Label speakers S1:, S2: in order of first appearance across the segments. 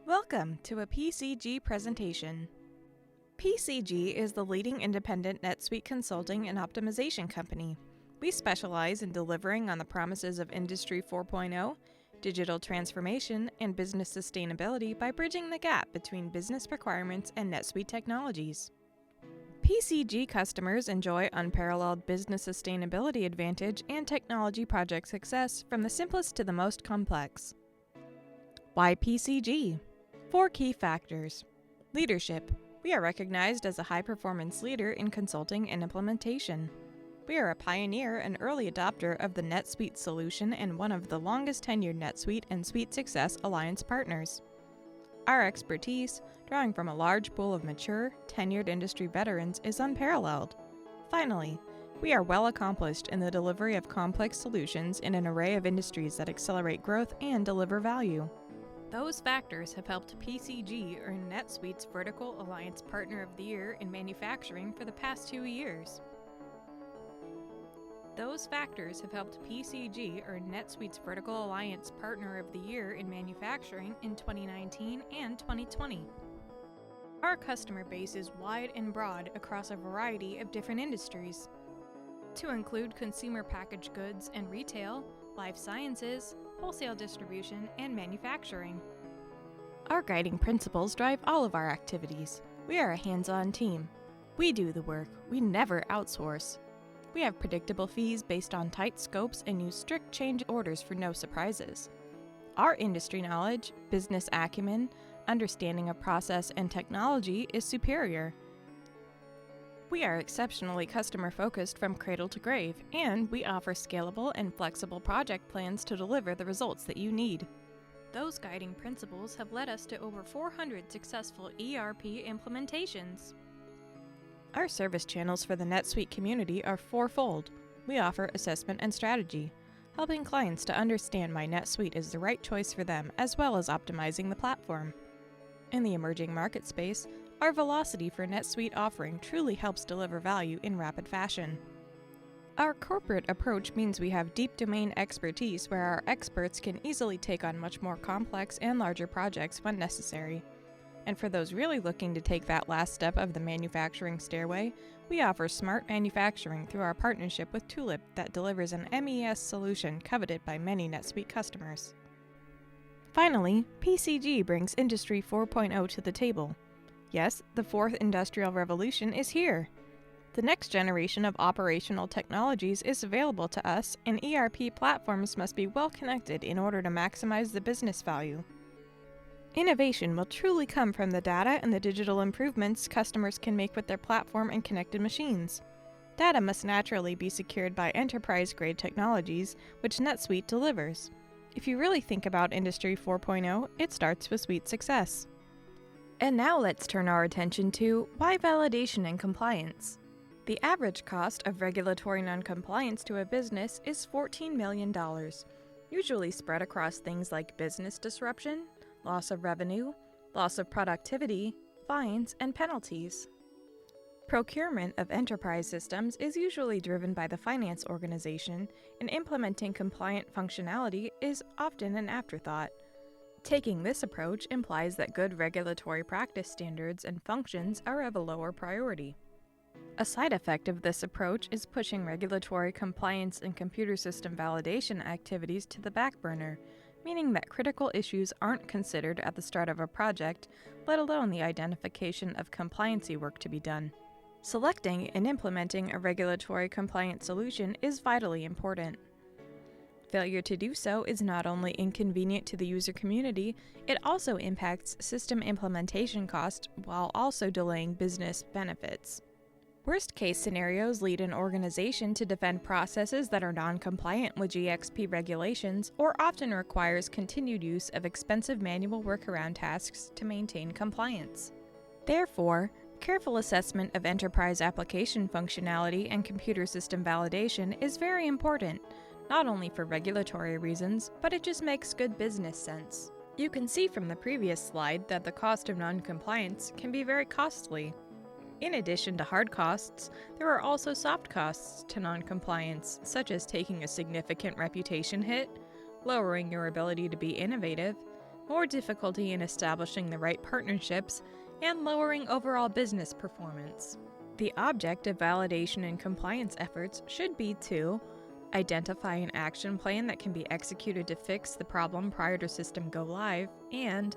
S1: Welcome to a PCG presentation. PCG is the leading independent NetSuite consulting and optimization company. We specialize in delivering on the promises of Industry 4.0, digital transformation, and business sustainability by bridging the gap between business requirements and NetSuite technologies. PCG customers enjoy unparalleled business sustainability advantage and technology project success from the simplest to the most complex. Why PCG? 4 key factors. Leadership. We are recognized as a high-performance leader in consulting and implementation. We are a pioneer and early adopter of the NetSuite solution and one of the longest-tenured NetSuite and Suite Success Alliance partners. Our expertise, drawing from a large pool of mature, tenured industry veterans, is unparalleled. Finally, we are well accomplished in the delivery of complex solutions in an array of industries that accelerate growth and deliver value. Those factors have helped PCG earn NetSuite's Vertical Alliance Partner of the Year in Manufacturing for the past 2 years. Those factors have helped PCG earn NetSuite's Vertical Alliance Partner of the Year in Manufacturing in 2019 and 2020. Our customer base is wide and broad across a variety of different industries, to include consumer packaged goods and retail, life sciences, wholesale distribution, and manufacturing. Our guiding principles drive all of our activities. We are a hands-on team. We do the work. We never outsource. We have predictable fees based on tight scopes and use strict change orders for no surprises. Our industry knowledge, business acumen, understanding of process and technology is superior. We are exceptionally customer-focused from cradle to grave, and we offer scalable and flexible project plans to deliver the results that you need. Those guiding principles have led us to over 400 successful ERP implementations. Our service channels for the NetSuite community are fourfold. We offer assessment and strategy, helping clients to understand why NetSuite is the right choice for them, as well as optimizing the platform. In the emerging market space, our velocity for NetSuite offering truly helps deliver value in rapid fashion. Our corporate approach means we have deep domain expertise where our experts can easily take on much more complex and larger projects when necessary. And for those really looking to take that last step of the manufacturing stairway, we offer smart manufacturing through our partnership with Tulip that delivers an MES solution coveted by many NetSuite customers. Finally, PCG brings Industry 4.0 to the table. Yes, the fourth industrial revolution is here. The next generation of operational technologies is available to us, and ERP platforms must be well connected in order to maximize the business value. Innovation will truly come from the data and the digital improvements customers can make with their platform and connected machines. Data must naturally be secured by enterprise-grade technologies, which NetSuite delivers. If you really think about Industry 4.0, it starts with Suite Success. And now let's turn our attention to why validation and compliance. The average cost of regulatory noncompliance to a business is $14 million, usually spread across things like business disruption, loss of revenue, loss of productivity, fines, and penalties. Procurement of enterprise systems is usually driven by the finance organization, and implementing compliant functionality is often an afterthought. Taking this approach implies that good regulatory practice standards and functions are of a lower priority. A side effect of this approach is pushing regulatory compliance and computer system validation activities to the back burner, meaning that critical issues aren't considered at the start of a project, let alone the identification of compliancy work to be done. Selecting and implementing a regulatory compliant solution is vitally important. Failure to do so is not only inconvenient to the user community, it also impacts system implementation costs while also delaying business benefits. Worst-case scenarios lead an organization to defend processes that are non-compliant with GxP regulations or often requires continued use of expensive manual workaround tasks to maintain compliance. Therefore, careful assessment of enterprise application functionality and computer system validation is very important, not only for regulatory reasons, but it just makes good business sense. You can see from the previous slide that the cost of non-compliance can be very costly. In addition to hard costs, there are also soft costs to non-compliance, such as taking a significant reputation hit, lowering your ability to be innovative, more difficulty in establishing the right partnerships, and lowering overall business performance. The object of validation and compliance efforts should be to identify an action plan that can be executed to fix the problem prior to system go live, and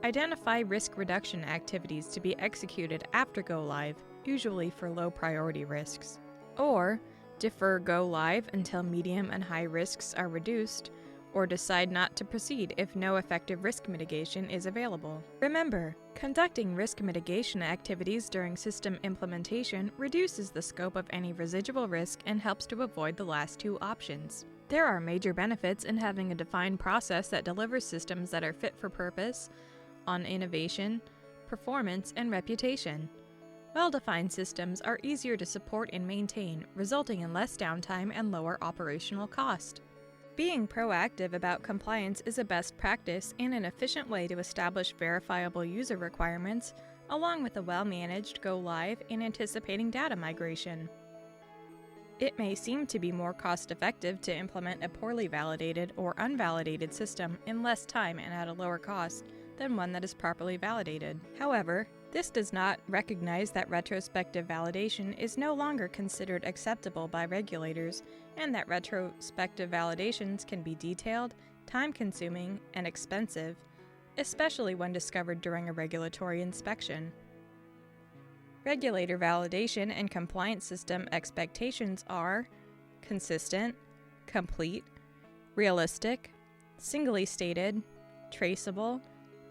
S1: identify risk reduction activities to be executed after go live, usually for low priority risks. Or defer go live until medium and high risks are reduced, or decide not to proceed if no effective risk mitigation is available. Remember, conducting risk mitigation activities during system implementation reduces the scope of any residual risk and helps to avoid the last two options. There are major benefits in having a defined process that delivers systems that are fit for purpose on innovation, performance, and reputation. Well-defined systems are easier to support and maintain, resulting in less downtime and lower operational cost. Being proactive about compliance is a best practice and an efficient way to establish verifiable user requirements, along with a well-managed go-live and anticipating data migration. It may seem to be more cost-effective to implement a poorly validated or unvalidated system in less time and at a lower cost than one that is properly validated. However, this does not recognize that retrospective validation is no longer considered acceptable by regulators, and that retrospective validations can be detailed, time-consuming, and expensive, especially when discovered during a regulatory inspection. Regulator validation and compliance system expectations are consistent, complete, realistic, singly stated, traceable,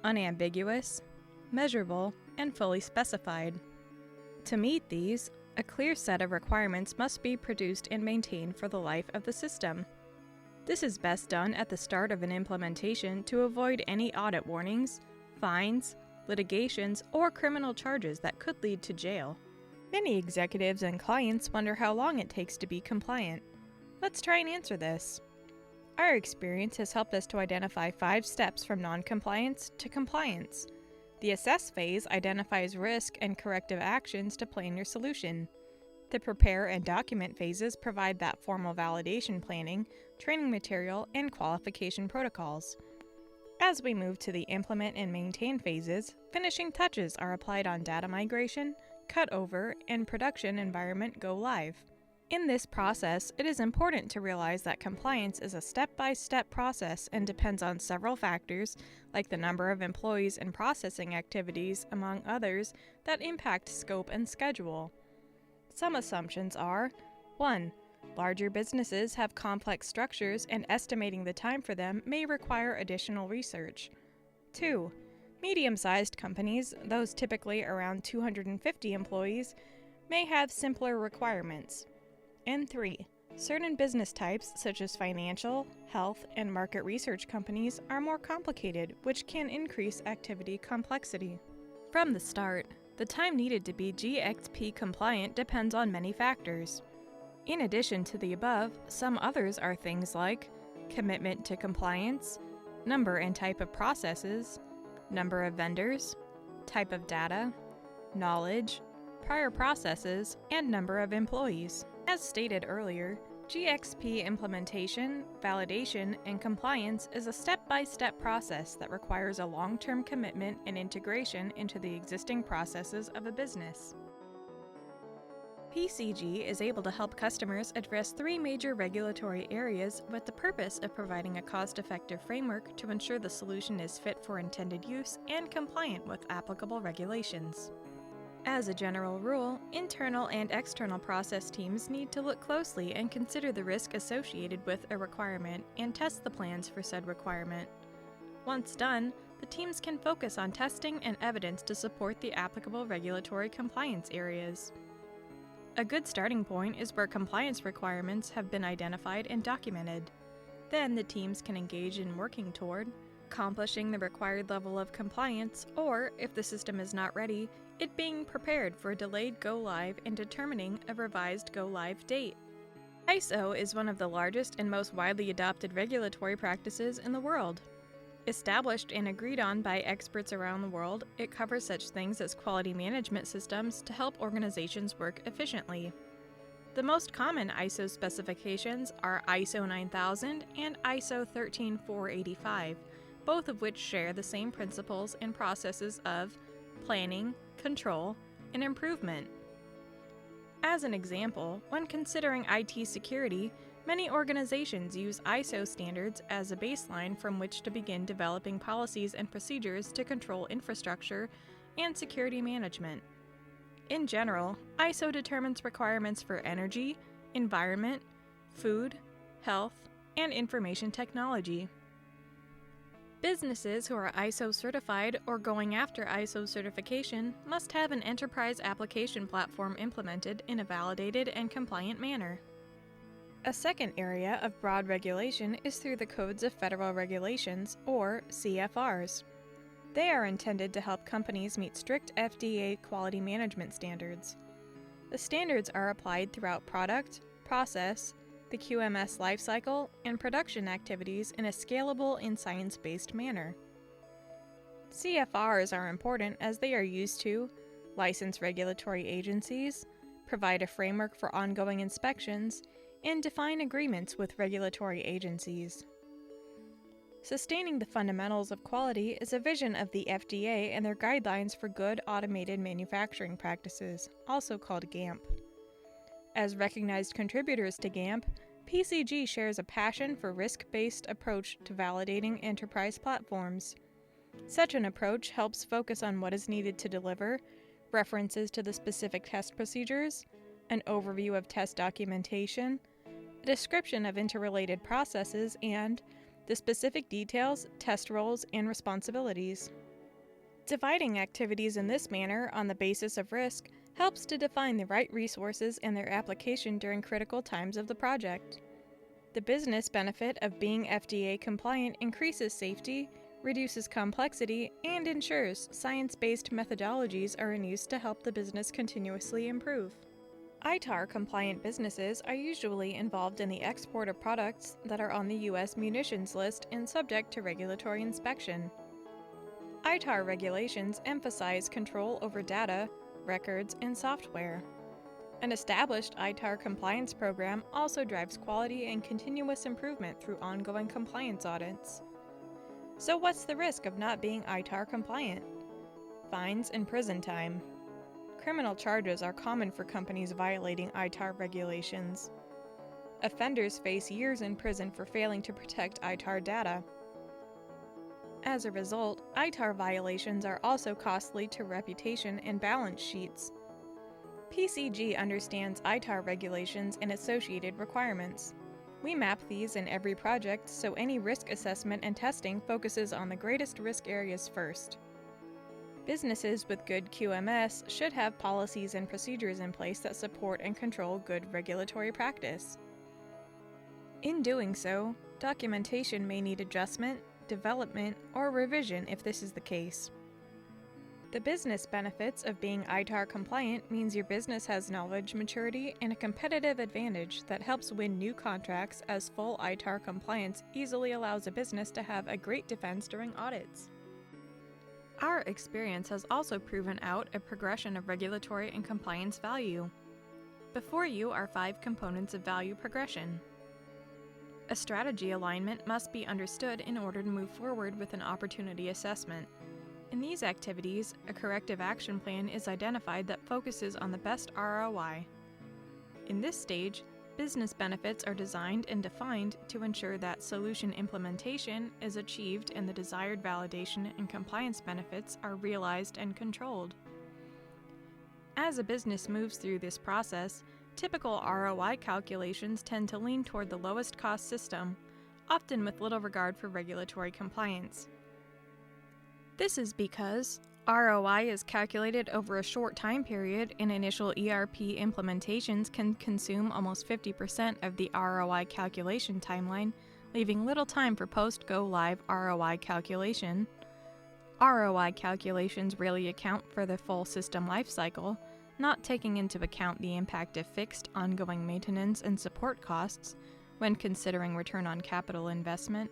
S1: unambiguous, measurable, and fully specified. To meet these, a clear set of requirements must be produced and maintained for the life of the system. This is best done at the start of an implementation to avoid any audit warnings, fines, litigations, or criminal charges that could lead to jail. Many executives and clients wonder how long it takes to be compliant. Let's try and answer this. Our experience has helped us to identify 5 steps from non-compliance to compliance. The assess phase identifies risk and corrective actions to plan your solution. The prepare and document phases provide that formal validation planning, training material, and qualification protocols. As we move to the implement and maintain phases, finishing touches are applied on data migration, cutover, and production environment go live. In this process, it is important to realize that compliance is a step-by-step process and depends on several factors, like the number of employees and processing activities, among others, that impact scope and schedule. Some assumptions are: 1. Larger businesses have complex structures, and estimating the time for them may require additional research. 2. Medium-sized companies, those typically around 250 employees, may have simpler requirements. And 3. Certain business types, such as financial, health, and market research companies, are more complicated, which can increase activity complexity. From the start, the time needed to be GXP compliant depends on many factors. In addition to the above, some others are things like commitment to compliance, number and type of processes, number of vendors, type of data, knowledge, prior processes, and number of employees. As stated earlier, GXP implementation, validation, and compliance is a step-by-step process that requires a long-term commitment and integration into the existing processes of a business. PCG is able to help customers address 3 major regulatory areas with the purpose of providing a cost-effective framework to ensure the solution is fit for intended use and compliant with applicable regulations. As a general rule, internal and external process teams need to look closely and consider the risk associated with a requirement and test the plans for said requirement. Once done, the teams can focus on testing and evidence to support the applicable regulatory compliance areas. A good starting point is where compliance requirements have been identified and documented. Then the teams can engage in working toward accomplishing the required level of compliance, or, if the system is not ready, it being prepared for a delayed go-live and determining a revised go-live date. ISO is one of the largest and most widely adopted regulatory practices in the world. Established and agreed on by experts around the world, it covers such things as quality management systems to help organizations work efficiently. The most common ISO specifications are ISO 9000 and ISO 13485, both of which share the same principles and processes of planning, control, and improvement. As an example, when considering IT security, many organizations use ISO standards as a baseline from which to begin developing policies and procedures to control infrastructure and security management. In general, ISO determines requirements for energy, environment, food, health, and information technology. Businesses who are ISO certified or going after ISO certification must have an enterprise application platform implemented in a validated and compliant manner. A second area of broad regulation is through the Codes of Federal Regulations, or CFRs. They are intended to help companies meet strict FDA quality management standards. The standards are applied throughout product, process, the QMS lifecycle, and production activities in a scalable and science-based manner. CFRs are important as they are used to license regulatory agencies, provide a framework for ongoing inspections, and define agreements with regulatory agencies. Sustaining the fundamentals of quality is a vision of the FDA and their guidelines for good automated manufacturing practices, also called GAMP. As recognized contributors to GAMP, PCG shares a passion for risk-based approach to validating enterprise platforms. Such an approach helps focus on what is needed to deliver, references to the specific test procedures, an overview of test documentation, a description of interrelated processes, and the specific details, test roles, and responsibilities. Dividing activities in this manner on the basis of risk helps to define the right resources and their application during critical times of the project. The business benefit of being FDA compliant increases safety, reduces complexity, and ensures science-based methodologies are in use to help the business continuously improve. ITAR compliant businesses are usually involved in the export of products that are on the U.S. munitions list and subject to regulatory inspection. ITAR regulations emphasize control over data, records, and software. An established ITAR compliance program also drives quality and continuous improvement through ongoing compliance audits. So what's the risk of not being ITAR compliant? Fines and prison time. Criminal charges are common for companies violating ITAR regulations. Offenders face years in prison for failing to protect ITAR data. As a result, ITAR violations are also costly to reputation and balance sheets. PCG understands ITAR regulations and associated requirements. We map these in every project so any risk assessment and testing focuses on the greatest risk areas first. Businesses with good QMS should have policies and procedures in place that support and control good regulatory practice. In doing so, documentation may need adjustment, development, or revision if this is the case. The business benefits of being ITAR compliant means your business has knowledge, maturity, and a competitive advantage that helps win new contracts, as full ITAR compliance easily allows a business to have a great defense during audits. Our experience has also proven out a progression of regulatory and compliance value. Before you are 5 components of value progression. A strategy alignment must be understood in order to move forward with an opportunity assessment. In these activities, a corrective action plan is identified that focuses on the best ROI. In this stage, business benefits are designed and defined to ensure that solution implementation is achieved and the desired validation and compliance benefits are realized and controlled. As a business moves through this process, typical ROI calculations tend to lean toward the lowest cost system, often with little regard for regulatory compliance. This is because ROI is calculated over a short time period, and initial ERP implementations can consume almost 50% of the ROI calculation timeline, leaving little time for post-go-live ROI calculation. ROI calculations rarely account for the full system lifecycle, not taking into account the impact of fixed, ongoing maintenance and support costs when considering return on capital investment.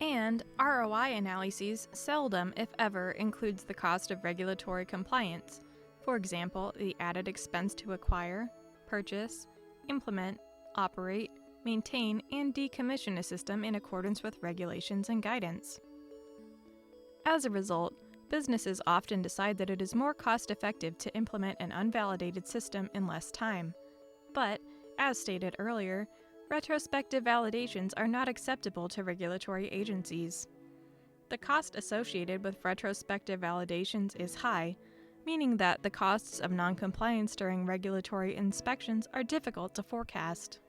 S1: And ROI analyses seldom, if ever, includes the cost of regulatory compliance, for example, the added expense to acquire, purchase, implement, operate, maintain, and decommission a system in accordance with regulations and guidance. As a result, businesses often decide that it is more cost-effective to implement an unvalidated system in less time. But, as stated earlier, retrospective validations are not acceptable to regulatory agencies. The cost associated with retrospective validations is high, meaning that the costs of noncompliance during regulatory inspections are difficult to forecast.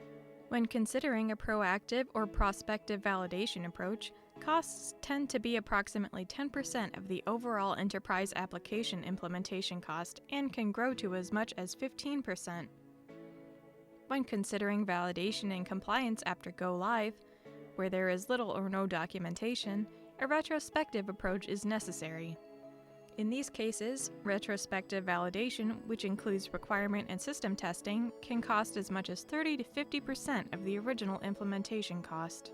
S1: When considering a proactive or prospective validation approach, costs tend to be approximately 10% of the overall enterprise application implementation cost and can grow to as much as 15%. When considering validation and compliance after go live, where there is little or no documentation, a retrospective approach is necessary. In these cases, retrospective validation, which includes requirement and system testing, can cost as much as 30 to 50% of the original implementation cost.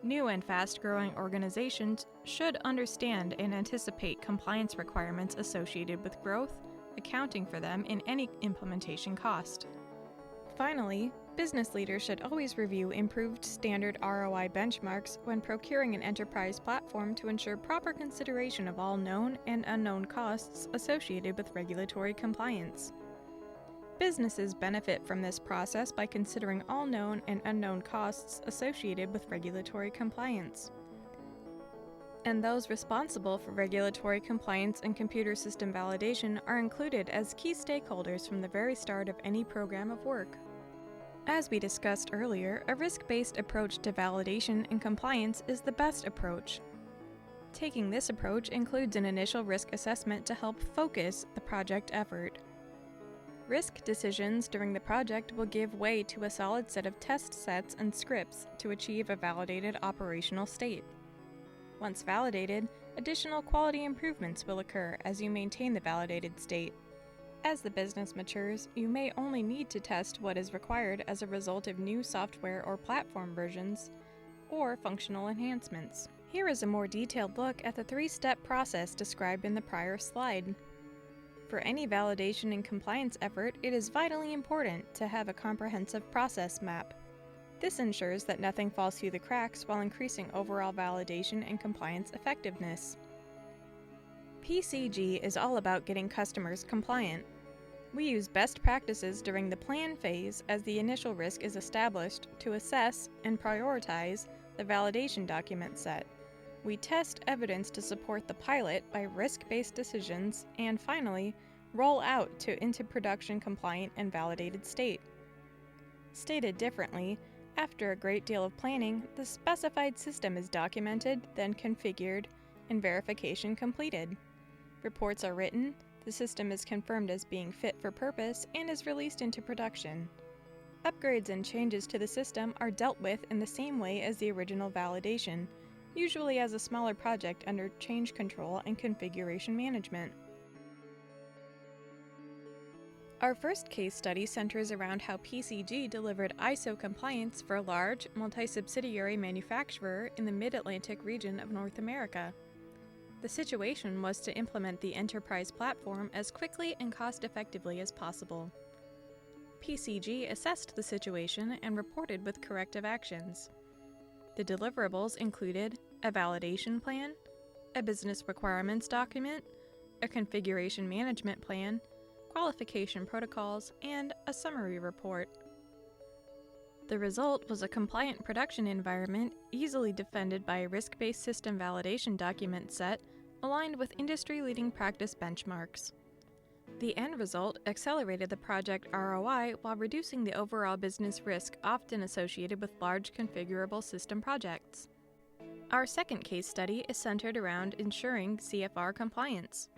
S1: New and fast-growing organizations should understand and anticipate compliance requirements associated with growth, accounting for them in any implementation cost. Finally, business leaders should always review improved standard ROI benchmarks when procuring an enterprise platform to ensure proper consideration of all known and unknown costs associated with regulatory compliance. Businesses benefit from this process by considering all known and unknown costs associated with regulatory compliance. And those responsible for regulatory compliance and computer system validation are included as key stakeholders from the very start of any program of work. As we discussed earlier, a risk-based approach to validation and compliance is the best approach. Taking this approach includes an initial risk assessment to help focus the project effort. Risk decisions during the project will give way to a solid set of test sets and scripts to achieve a validated operational state. Once validated, additional quality improvements will occur as you maintain the validated state. As the business matures, you may only need to test what is required as a result of new software or platform versions, or functional enhancements. Here is a more detailed look at the three-step process described in the prior slide. For any validation and compliance effort, it is vitally important to have a comprehensive process map. This ensures that nothing falls through the cracks while increasing overall validation and compliance effectiveness. PCG is all about getting customers compliant. We use best practices during the plan phase as the initial risk is established to assess and prioritize the validation document set. We test evidence to support the pilot by risk-based decisions, and finally, roll out into production compliant and validated state. Stated differently, after a great deal of planning, the specified system is documented, then configured, and verification completed. Reports are written, the system is confirmed as being fit for purpose, and is released into production. Upgrades and changes to the system are dealt with in the same way as the original validation, usually as a smaller project under change control and configuration management. Our first case study centers around how PCG delivered ISO compliance for a large, multi-subsidiary manufacturer in the Mid-Atlantic region of North America. The situation was to implement the enterprise platform as quickly and cost-effectively as possible. PCG assessed the situation and reported with corrective actions. The deliverables included a validation plan, a business requirements document, a configuration management plan, qualification protocols, and a summary report. The result was a compliant production environment easily defended by a risk-based system validation document set aligned with industry-leading practice benchmarks. The end result accelerated the project ROI while reducing the overall business risk often associated with large configurable system projects. Our second case study is centered around ensuring CFR compliance.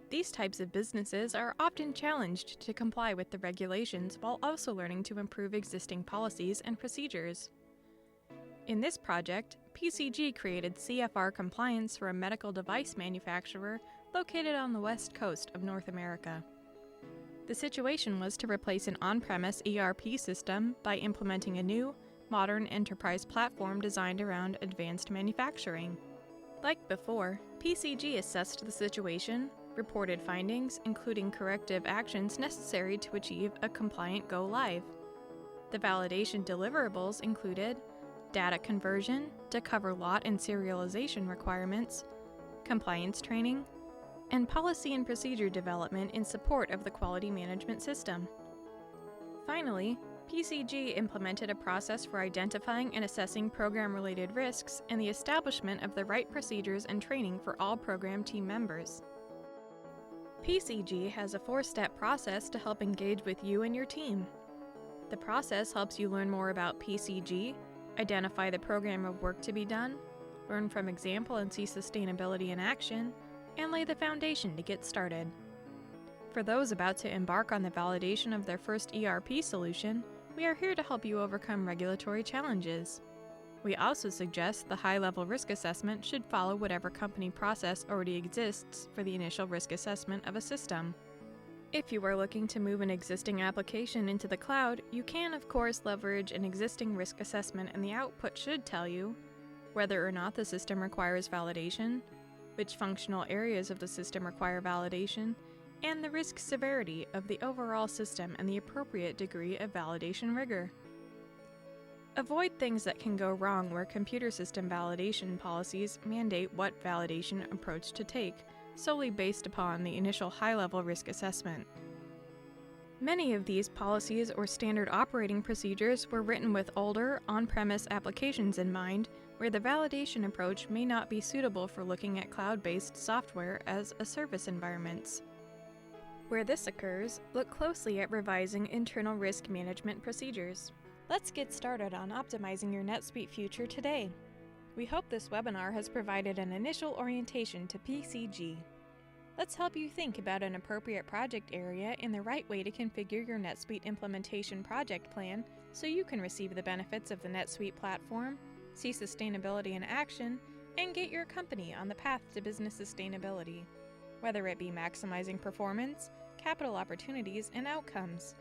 S1: These types of businesses are often challenged to comply with the regulations while also learning to improve existing policies and procedures. In this project, PCG created CFR Compliance for a medical device manufacturer located on the west coast of North America. The situation was to replace an on-premise ERP system by implementing a new, modern enterprise platform designed around advanced manufacturing. Like before, PCG assessed the situation, reported findings, including corrective actions necessary to achieve a compliant go-live. The validation deliverables included data conversion to cover lot and serialization requirements, compliance training, and policy and procedure development in support of the quality management system. Finally, PCG implemented a process for identifying and assessing program-related risks and the establishment of the right procedures and training for all program team members. PCG has a 4-step process to help engage with you and your team. The process helps you learn more about PCG, identify the program of work to be done, learn from example and see sustainability in action, and lay the foundation to get started. For those about to embark on the validation of their first ERP solution, we are here to help you overcome regulatory challenges. We also suggest the high-level risk assessment should follow whatever company process already exists for the initial risk assessment of a system. If you are looking to move an existing application into the cloud, you can, of course, leverage an existing risk assessment, and the output should tell you whether or not the system requires validation, which functional areas of the system require validation, and the risk severity of the overall system and the appropriate degree of validation rigor. Avoid things that can go wrong where computer system validation policies mandate what validation approach to take, solely based upon the initial high-level risk assessment. Many of these policies or standard operating procedures were written with older, on-premise applications in mind, where the validation approach may not be suitable for looking at cloud-based software as a service environments. Where this occurs, look closely at revising internal risk management procedures. Let's get started on optimizing your NetSuite future today. We hope this webinar has provided an initial orientation to PCG. Let's help you think about an appropriate project area and the right way to configure your NetSuite implementation project plan so you can receive the benefits of the NetSuite platform, see sustainability in action, and get your company on the path to business sustainability, whether it be maximizing performance, capital opportunities, and outcomes.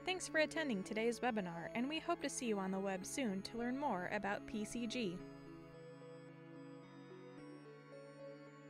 S1: Thanks for attending today's webinar, and we hope to see you on the web soon to learn more about PCG.